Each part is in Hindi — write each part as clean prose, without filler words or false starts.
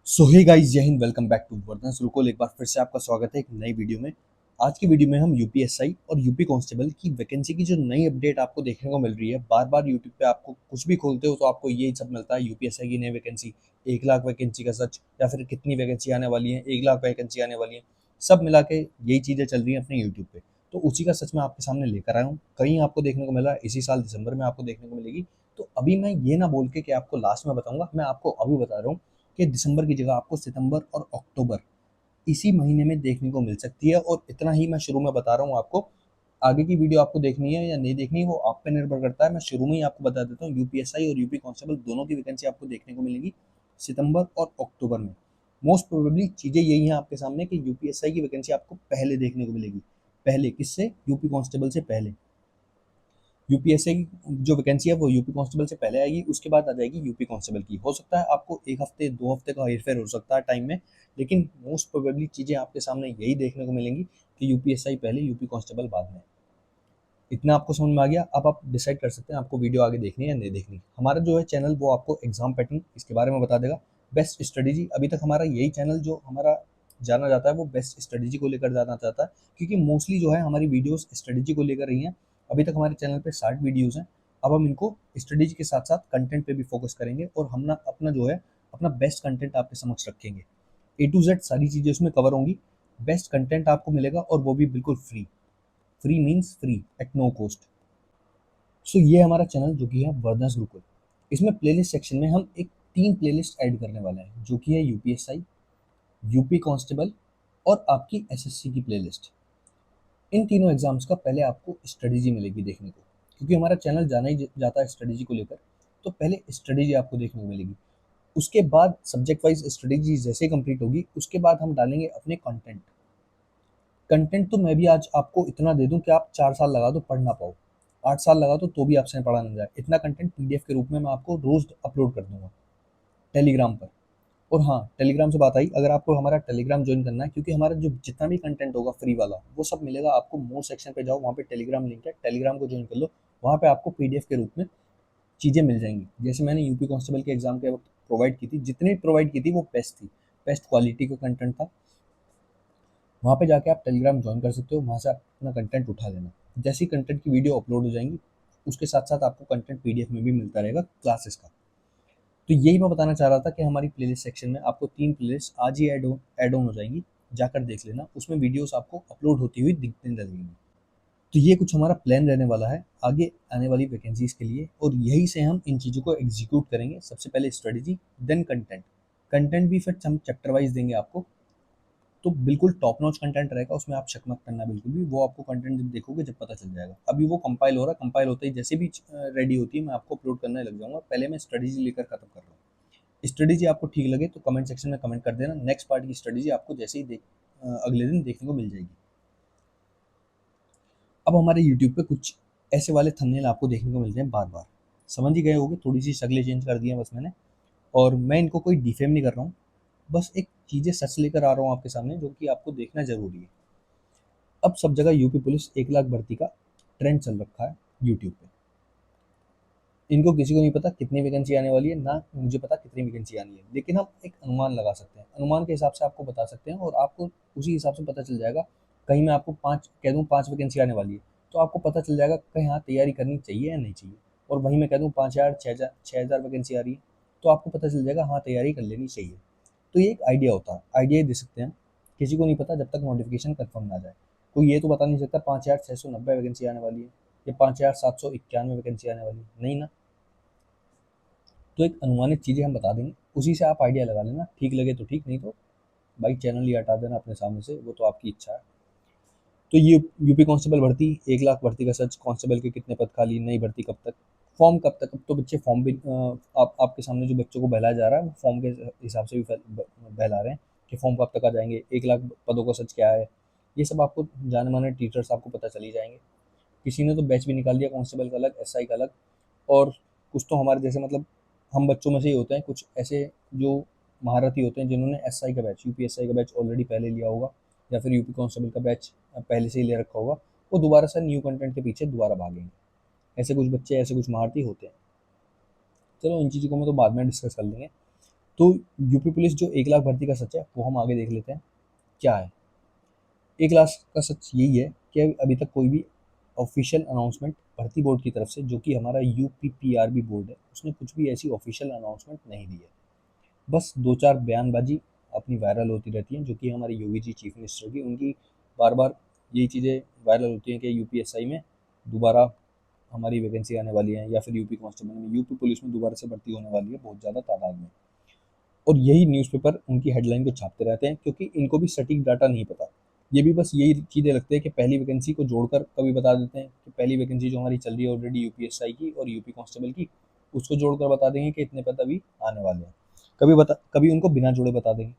सो हे गाइस, जय Hind. Welcome back to Vardhan Gurukul. एक बार फिर से आपका स्वागत है एक नई वीडियो में। आज की वीडियो में हम यूपीएसआई और यूपी कांस्टेबल की वैकेंसी की जो नई अपडेट आपको देखने को मिल रही है। बार बार यूट्यूब पे आपको कुछ भी खोलते हो तो आपको यही सब मिलता है, यूपीएसआई की नई वैकेंसी, 1 लाख वैकेंसी का सच, या फिर कितनी वैकेंसी आने वाली है, 1 लाख वैकेंसी आने वाली है। सब मिला के यही चीज़ें चल रही हैं अपने यूट्यूब पे। तो उसी का सच मैं आपके सामने लेकर आया हूँ। कहीं आपको देखने को मिला इसी साल दिसंबर में आपको देखने को मिलेगी। तो अभी मैं ये ना बोल के कि आपको लास्ट में बताऊंगा, मैं आपको अभी बता रहा हूँ कि दिसंबर की जगह आपको सितंबर और अक्टूबर इसी महीने में देखने को मिल सकती है। और इतना ही मैं शुरू में बता रहा हूँ आपको। आगे की वीडियो आपको देखनी है या नहीं देखनी है वो आप पे निर्भर करता है। मैं शुरू में ही आपको बता देता हूँ, यूपीएसआई और यूपी कांस्टेबल दोनों की वैकेंसी आपको देखने को मिलेगी सितंबर और अक्टूबर में। मोस्ट प्रोबेबली चीज़ें यही हैं आपके सामने कि यूपीएसआई की वैकेंसी आपको पहले देखने को मिलेगी। पहले किससे? यूपी कांस्टेबल से पहले। यूपीएससी की जो वैकेंसी है वो यूपी कांस्टेबल से पहले आएगी, उसके बाद आ जाएगी यूपी कांस्टेबल की। हो सकता है आपको 1 हफ्ते 2 हफ्ते का हेरफेर हो सकता है टाइम में, लेकिन मोस्ट प्रोबेबली चीज़ें आपके सामने यही देखने को मिलेंगी कि यूपीएसआई पहले, यूपी कांस्टेबल बाद में। इतना आपको समझ में आ गया। अब आप डिसाइड कर सकते हैं आपको वीडियो आगे देखनी है या नहीं देखनी। हमारा जो है चैनल वो आपको एग्जाम पैटर्न इसके बारे में बता देगा। बेस्ट स्ट्रेटेजी, अभी तक हमारा यही चैनल जो हमारा जाना जाता है वो बेस्ट स्ट्रेटेजी को लेकर जाना चाहता है, क्योंकि मोस्टली जो है हमारी वीडियोस स्ट्रेटेजी को लेकर रही हैं। अभी तक हमारे चैनल पे 60 वीडियोस हैं। अब हम इनको स्ट्रेटेजी के साथ साथ कंटेंट पे भी फोकस करेंगे और हम ना अपना जो है अपना बेस्ट कंटेंट आपके समक्ष रखेंगे। ए टू जेड सारी चीज़ें उसमें कवर होंगी। बेस्ट कंटेंट आपको मिलेगा और वो भी बिल्कुल free. Free means free at no cost. So ये हमारा चैनल जो कि है वर्धस गुरुकुल। इसमें प्लेलिस्ट सेक्शन में हम एक 3 प्लेलिस्ट ऐड करने वाले हैं, जो कि है यूपीएसआई, यूपी कांस्टेबल और आपकी एसएससी की प्लेलिस्ट। इन तीनों एग्जाम्स का पहले आपको स्ट्रेटेजी मिलेगी देखने को, क्योंकि हमारा चैनल जाना ही जाता है स्ट्रेटेजी को लेकर। तो पहले स्ट्रेटेजी आपको देखने को मिलेगी। उसके बाद सब्जेक्ट वाइज स्ट्रेटेजी जैसे कंप्लीट होगी, उसके बाद हम डालेंगे अपने कंटेंट। कंटेंट तो मैं भी आज आपको इतना दे दूं कि आप 4 साल लगा दो पढ़ ना पाओ, 8 साल लगा दो तो भी आपसे पढ़ा ना जाए। इतना कंटेंट पीडीएफ के रूप में मैं आपको रोज अपलोड कर दूंगा टेलीग्राम पर। और हाँ, टेलीग्राम से बात आई, अगर आपको हमारा टेलीग्राम ज्वाइन करना है, क्योंकि हमारा जो जितना भी कंटेंट होगा फ्री वाला वो सब मिलेगा आपको। मोर सेक्शन पे जाओ, वहाँ पे टेलीग्राम लिंक है, टेलीग्राम को ज्वाइन कर लो। वहाँ पे आपको पीडीएफ के रूप में चीज़ें मिल जाएंगी। जैसे मैंने यूपी कांस्टेबल के एग्जाम के वक्त प्रोवाइड की थी, जितनी प्रोवाइड की थी वो बेस्ट थी, बेस्ट क्वालिटी का कंटेंट था। वहाँ पे जाके आप टेलीग्राम ज्वाइन कर सकते हो, वहाँ से आप अपना कंटेंट उठा लेना। जैसी कंटेंट की वीडियो अपलोड हो जाएंगी, उसके साथ साथ आपको कंटेंट पीडीएफ में भी मिलता रहेगा क्लासेस का। तो यही मैं बताना चाह रहा था कि हमारी प्लेलिस्ट सेक्शन में आपको 3 प्लेलिस्ट आज ही ऐड ऑन हो जाएंगी। जाकर देख लेना, उसमें वीडियोस आपको अपलोड होती हुई दिखने लगेंगी। तो ये कुछ हमारा प्लान रहने वाला है आगे आने वाली वैकेंसीज के लिए, और यही से हम इन चीज़ों को एग्जीक्यूट करेंगे। सबसे पहले स्ट्रेटेजी, देन कंटेंट। कंटेंट भी फिर हम चैप्टर वाइज देंगे आपको। तो बिल्कुल टॉप नॉच कंटेंट रहेगा, उसमें आप शक मत करना बिल्कुल भी। वो आपको कंटेंट जब देखोगे जब पता चल जाएगा। अभी वो कंपाइल हो रहा है, कंपाइल होते ही जैसे भी रेडी होती है मैं आपको अपलोड करने लग जाऊंगा। पहले मैं स्ट्रेटेजी लेकर खत्म कर रहा हूँ। स्ट्रेटेजी आपको ठीक लगे तो कमेंट सेक्शन में कमेंट कर देना। नेक्स्ट पार्ट की स्ट्रेटेजी आपको जैसे ही अगले दिन देखने को मिल जाएगी। अब हमारे यूट्यूब पे कुछ ऐसे वाले थंबनेल आपको देखने को मिलते हैं बार बार। समझ ही गए होंगे, थोड़ी सी शक्लें चेंज कर दी हैं बस मैंने। और मैं इनको कोई डिफेम नहीं कर रहा हूँ, बस एक चीज़ें सच लेकर आ रहा हूँ आपके सामने, जो कि आपको देखना जरूरी है। अब सब जगह यूपी पुलिस 1 लाख भर्ती का ट्रेंड चल रखा है यूट्यूब पे। इनको किसी को नहीं पता कितनी वैकेंसी आने वाली है, ना मुझे पता कितनी वैकेंसी आनी है, लेकिन हम एक अनुमान लगा सकते हैं। अनुमान के हिसाब से आपको बता सकते हैं और आपको उसी हिसाब से पता चल जाएगा। कहीं मैं आपको 5 कह दूँ, 5 वैकेंसी आने वाली है, तो आपको पता चल जाएगा कहीं हाँ तैयारी करनी चाहिए या नहीं चाहिए। और वहीं मैं कह दूँ 5,000 6,000 वैकेंसी आ रही है, तो आपको पता चल जाएगा हाँ तैयारी कर लेनी चाहिए। तो ये एक आइडिया होता है, आइडिया ही दे सकते हैं। किसी को नहीं पता जब तक नोटिफिकेशन कंफर्म ना जाए। कोई ये तो बता नहीं सकता 5,690 वैकेंसी आने वाली है या 5,791 वैकेंसी आने वाली है, नहीं ना। तो एक अनुमानित चीज़ें हम बता देंगे, उसी से आप आइडिया लगा लेना। ठीक लगे तो ठीक, नहीं तो भाई चैनल ही हटा देना अपने सामने से, वो तो आपकी इच्छा है। तो ये यूपी कांस्टेबल भर्ती, 1 लाख भर्ती का सच, कांस्टेबल के कितने पद खाली, नई भर्ती कब तक, फॉर्म कब तक। अब तो बच्चे फॉर्म भी आपके सामने जो बच्चों को बहलाया जा रहा है वो फॉर्म के हिसाब से भी बहला रहे हैं कि फॉर्म कब तक आ जाएंगे, 1 लाख पदों का सच क्या है। ये सब आपको जाने माने टीचर्स आपको पता चल ही जाएंगे। किसी ने तो बैच भी निकाल दिया कांस्टेबल का अलग, एसआई का अलग। और कुछ तो हमारे जैसे मतलब हम बच्चों में से ही होते हैं कुछ ऐसे जो महारथी होते हैं, जिन्होंने एसआई का बैच, यूपीएसआई का बैच ऑलरेडी पहले लिया होगा, या फिर यूपी कांस्टेबल का बैच पहले से ही ले रखा होगा। वो दोबारा से न्यू कंटेंट के पीछे दोबारा भागेंगे। ऐसे कुछ बच्चे, ऐसे कुछ महारथी होते हैं। चलो इन चीज़ों को मैं तो बाद में डिस्कस कर लेंगे। तो यूपी पुलिस जो 1 लाख भर्ती का सच है वो हम आगे देख लेते हैं क्या है। 1 लाख का सच यही है कि अभी तक कोई भी ऑफिशियल अनाउंसमेंट भर्ती बोर्ड की तरफ से, जो कि हमारा यूपीपीआरबी बोर्ड है, उसने कुछ भी ऐसी ऑफिशियल अनाउंसमेंट नहीं दी है। बस दो चार बयानबाजी अपनी वायरल होती रहती हैं, जो कि हमारे योगी जी चीफ मिनिस्टर की, उनकी बार बार यही चीज़ें वायरल होती हैं कि यूपीएसआई में दोबारा हमारी वैकेंसी आने वाली है, या फिर यूपी कांस्टेबल में, यूपी पुलिस में दोबारा से भर्ती होने वाली है बहुत ज़्यादा तादाद में। और यही न्यूज़पेपर उनकी हेडलाइन को छापते रहते हैं, क्योंकि इनको भी सटीक डाटा नहीं पता। ये भी बस यही चीज़ें लगती है कि पहली वैकेंसी को जोड़कर कभी बता देते हैं कि पहली वैकेंसी जो हमारी चल रही है ऑलरेडी यूपीएसआई की और यूपी कांस्टेबल की, उसको जोड़कर बता देंगे कि इतने पद अभी आने वाले हैं। कभी उनको बिना जोड़े बता देंगे।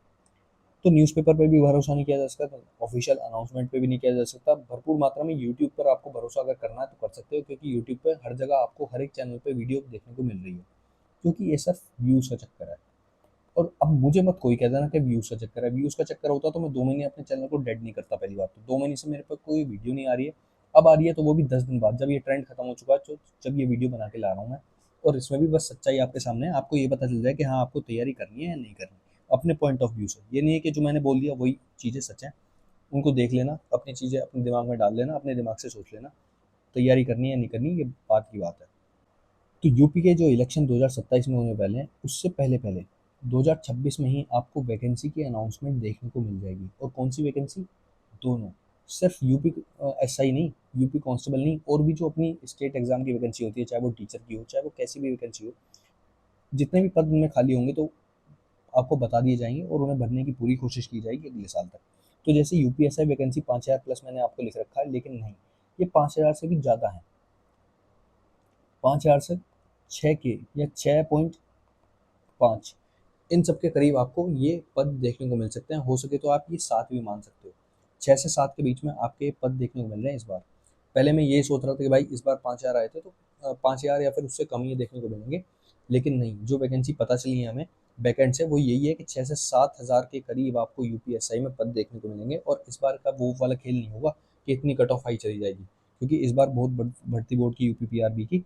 तो न्यूज़पेपर पे भी भरोसा नहीं किया जा सकता, ऑफिशियल अनाउंसमेंट पे भी नहीं किया जा सकता। भरपूर मात्रा में यूट्यूब पर आपको भरोसा अगर करना है तो कर सकते हो, क्योंकि यूट्यूब पे हर जगह आपको हर एक चैनल पे वीडियो देखने को मिल रही है, क्योंकि ये सिर्फ व्यूज़ का चक्कर है। और अब मुझे मत कोई कह देना कि व्यूज़ का चक्कर है। व्यूज़ का चक्कर होता तो मैं 2 महीने अपने चैनल को डेड नहीं करता। पहली बात तो 2 महीने से मेरे पे कोई वीडियो नहीं आ रही है। अब आ रही है तो वो भी 10 दिन बाद, जब ये ट्रेंड खत्म हो चुका है, तो जब ये वीडियो बना के ला रहा हूँ मैं। और इसमें भी बस सच्चाई आपके सामने है, आपको ये पता चल जाए कि हाँ, आपको तैयारी करनी है या नहीं करनी, अपने पॉइंट ऑफ व्यू से। ये नहीं है कि जो मैंने बोल दिया वही चीज़ें सच हैं। उनको देख लेना, अपनी चीज़ें अपने दिमाग में डाल लेना, अपने दिमाग से सोच लेना, तैयारी करनी है या नहीं करनी, ये बात की बात है। तो यूपी के जो इलेक्शन 2027 में होने वाले हैं, उससे पहले पहले 2026 में ही आपको वैकेंसी की अनाउंसमेंट देखने को मिल जाएगी। और कौन सी वैकेंसी? दोनों। सिर्फ यूपी एसआई नहीं, यूपी कांस्टेबल नहीं, और भी जो अपनी स्टेट एग्जाम की वैकेंसी होती है, चाहे वो टीचर की हो, चाहे वो कैसी भी वैकेंसी हो, जितने भी पद उनमें खाली होंगे तो आपको बता दिए जाएंगे और उन्हें भरने की पूरी कोशिश की जाएगी अगले साल तक। तो जैसे यूपीएसआई वैकेंसी 5,000 प्लस मैंने आपको लिख रखा है, लेकिन नहीं, ये 5,000 से भी ज़्यादा है। 5,000 से 6 के या 6.5, इन सब के करीब आपको ये पद देखने को मिल सकते हैं। हो सके तो आप ये 7 भी मान सकते हो। 6 से 7 के बीच में आपके पद देखने को मिल रहे हैं इस बार। पहले मैं ये सोच रहा था कि भाई इस बार 5,000 आए थे तो 5,000 या फिर उससे कम ही देखने को मिलेंगे, लेकिन नहीं, जो वैकेंसी पता चली है हमें बैकेंड से, वो यही है कि 6 से 7 हज़ार के करीब आपको यूपीएसआई में पद देखने को मिलेंगे। और इस बार का वो वाला खेल नहीं होगा कि इतनी कट ऑफ हाई चली जाएगी, क्योंकि इस बार बहुत भर्ती बोर्ड की यूपीपीआरबी की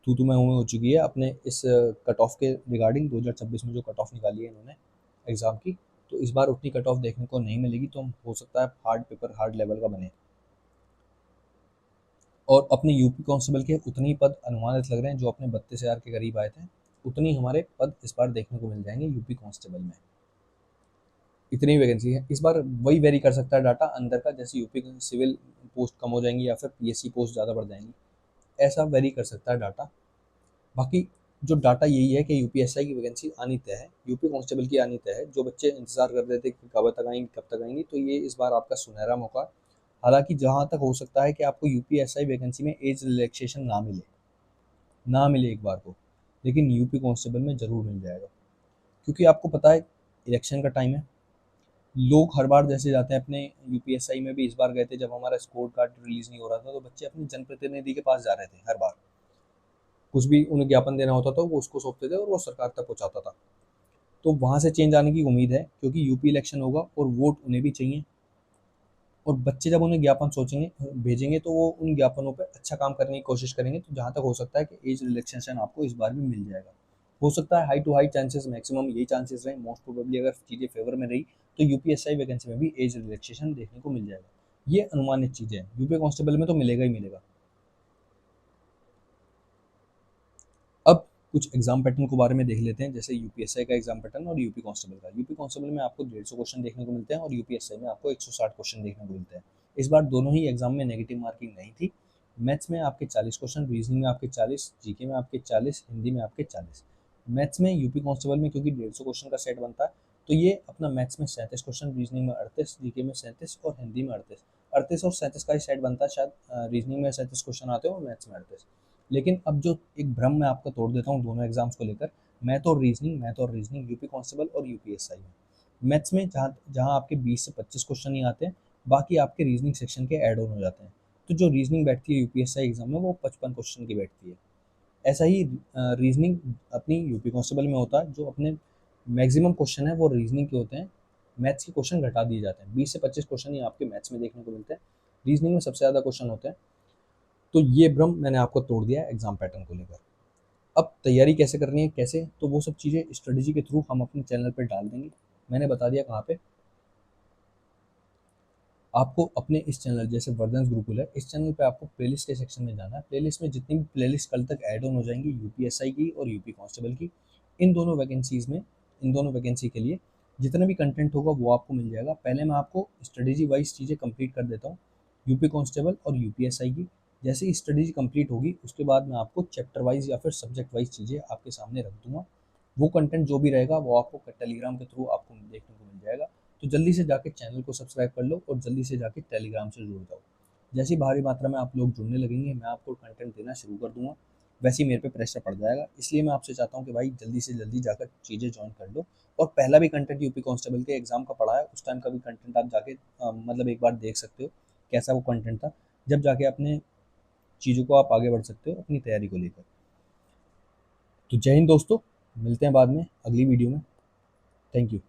तू मैं हूँ हो चुकी है अपने इस कट ऑफ के रिगार्डिंग। 2026 में जो कट ऑफ निकाली है इन्होंने एग्ज़ाम की, तो इस बार उतनी कट ऑफ देखने को नहीं मिलेगी, तो हो सकता है हार्ड पेपर हार्ड लेवल का बने। और अपने यूपी कांस्टेबल के उतने ही पद अनुमानित लग रहे हैं, जो अपने 32,000 के करीब आए थे, उतनी हमारे पद इस बार देखने को मिल जाएंगे यूपी कांस्टेबल में। इतनी वैकेंसी है इस बार। वही वेरी कर सकता है डाटा अंदर का, जैसे यूपी सिविल पोस्ट कम हो जाएंगी या फिर पीएससी पोस्ट ज़्यादा बढ़ जाएंगी, ऐसा वेरी कर सकता है डाटा। बाकी जो डाटा यही है कि यूपीएसआई की वैकेंसी आनी तय है, यूपी कांस्टेबल की आनी तय है। जो बच्चे इंतजार कर रहे थे कि कब तक आएंगी कब तक आएंगी, तो ये इस बार आपका सुनहरा मौका। हालांकि जहां तक हो सकता है कि आपको यूपीएसआई वैकेंसी में एज रिलैक्सेशन ना मिले एक बार को, लेकिन यूपी कांस्टेबल में ज़रूर मिल जाएगा। क्योंकि आपको पता है इलेक्शन का टाइम है, लोग हर बार जैसे जाते हैं अपने, यूपीएसआई में भी इस बार गए थे जब हमारा स्कोर कार्ड रिलीज नहीं हो रहा था, तो बच्चे अपने जनप्रतिनिधि के पास जा रहे थे हर बार। कुछ भी उन्हें ज्ञापन देना होता था वो उसको सौंपते थे और वो सरकार तक पहुंचाता था। तो वहाँ से चेंज आने की उम्मीद है, क्योंकि यूपी इलेक्शन होगा और वोट उन्हें भी चाहिए। और बच्चे जब उन्हें ज्ञापन सोचेंगे भेजेंगे, तो वो उन ज्ञापनों पर अच्छा काम करने की कोशिश करेंगे। तो जहाँ तक हो सकता है कि एज रिलैक्सेशन आपको इस बार भी मिल जाएगा। हो सकता है high to high chances, maximum यही चांसेस रहे, मोस्ट प्रोबेबली अगर चीज़ें फेवर में रही तो यूपीएसआई वैकेंसी में भी एज रिलैक्सेशन देखने को मिल जाएगा। ये अनुमानित चीज़ें हैं, यूपी कांस्टेबल में तो मिलेगा ही मिलेगा। अब कुछ एग्जाम पैटर्न के बारे में देख लेते हैं, जैसे यूपीएसआई का एग्जाम पैटर्न और यूपी कांस्टेबल का। यूपी कांस्टेबल में आपको 150 क्वेश्चन देखने को मिलते हैं और यूपीएसआई में आपको 160 क्वेश्चन देखने को मिलते हैं। इस बार दोनों ही एग्जाम में नेगेटिव मार्किंग नहीं थी। मैथ्स में आपके 40 क्वेश्चन, रीजनिंग में आपके 40, जीके में आपके 40, हिंदी में आपके 40। मैथ्स में यूपी कांस्टेबल में क्योंकि 150 क्वेश्चन का सेट बनता है, तो ये अपना मैथ्स में 37 क्वेश्चन, रीजनिंग में 38, जीके में 37 और हिंदी में 38। 38 और 37 का ही सेट बनता है शायद, रीजनिंग में 37 क्वेश्चन आते हैं और मैथ्स में 38। लेकिन अब जो एक भ्रम मैं आपका तोड़ देता हूँ दोनों एग्जाम्स को लेकर, मैथ और रीजनिंग यूपी कांस्टेबल और यूपीएसआई में। मैथ्स में जहाँ जहाँ आपके 20 से 25 क्वेश्चन ही आते हैं, बाकी आपके रीजनिंग सेक्शन के ऐड ऑन हो जाते हैं। तो जो रीजनिंग बैठती है यूपीएसआई एग्जाम में वो 55 क्वेश्चन की बैठती है। ऐसा ही रीजनिंग अपनी यूपी कांस्टेबल में होता है, जो अपने मैक्सिमम क्वेश्चन है वो रीजनिंग के होते हैं। मैथ्स के क्वेश्चन घटा दिए जाते हैं, 20 से 25 क्वेश्चन ही आपके मैथ्स में देखने को मिलते हैं, रीजनिंग में सबसे ज़्यादा क्वेश्चन होते हैं। तो ये भ्रम मैंने आपको तोड़ दिया है एग्जाम पैटर्न को लेकर। अब तैयारी कैसे करनी है, कैसे, तो वो सब चीज़ें स्ट्रेटेजी के थ्रू हम अपने चैनल पे डाल देंगे। मैंने बता दिया कहाँ पे। आपको अपने इस चैनल, जैसे वर्धन्स गुरुकुल है, इस चैनल पे आपको प्लेलिस्ट के सेक्शन में जाना है। प्लेलिस्ट में जितनी भी प्लेलिस्ट कल तक ऐड ऑन हो जाएंगी यूपीएसआई की और यूपी कांस्टेबल की, इन दोनों वैकेंसी के लिए जितना भी कंटेंट होगा वो आपको मिल जाएगा। पहले मैं आपको स्ट्रेटेजी वाइज चीज़ें कंप्लीट कर देता हूँ यूपी कांस्टेबल और यूपीएसआई की। जैसे ही स्ट्रेटेजी कंप्लीट होगी उसके बाद मैं आपको चैप्टर वाइज या फिर सब्जेक्ट वाइज चीज़ें आपके सामने रख दूंगा। वो कंटेंट जो भी रहेगा वो आपको टेलीग्राम के थ्रू आपको देखने को मिल जाएगा। तो जल्दी से जाके चैनल को सब्सक्राइब कर लो और जल्दी से जाके टेलीग्राम से जुड़ जाओ। जैसे ही भारी मात्रा में आप लोग जुड़ने लगेंगे मैं आपको कंटेंट देना शुरू कर दूंगा। वैसे ही मेरे पे प्रेशर पड़ जाएगा, इसलिए मैं आपसे चाहता हूँ कि भाई जल्दी से जल्दी जाकर चीज़ें ज्वाइन कर लो। और पहला भी कंटेंट यूपी कांस्टेबल के एग्जाम का पढ़ा है, उस टाइम का भी कंटेंट आप जाके मतलब एक बार देख सकते हो कैसा वो कंटेंट था, जब जाके अपने चीज़ों को आप आगे बढ़ सकते हो अपनी तैयारी को लेकर। तो जय हिंद दोस्तों, मिलते हैं बाद में अगली वीडियो में। Thank you.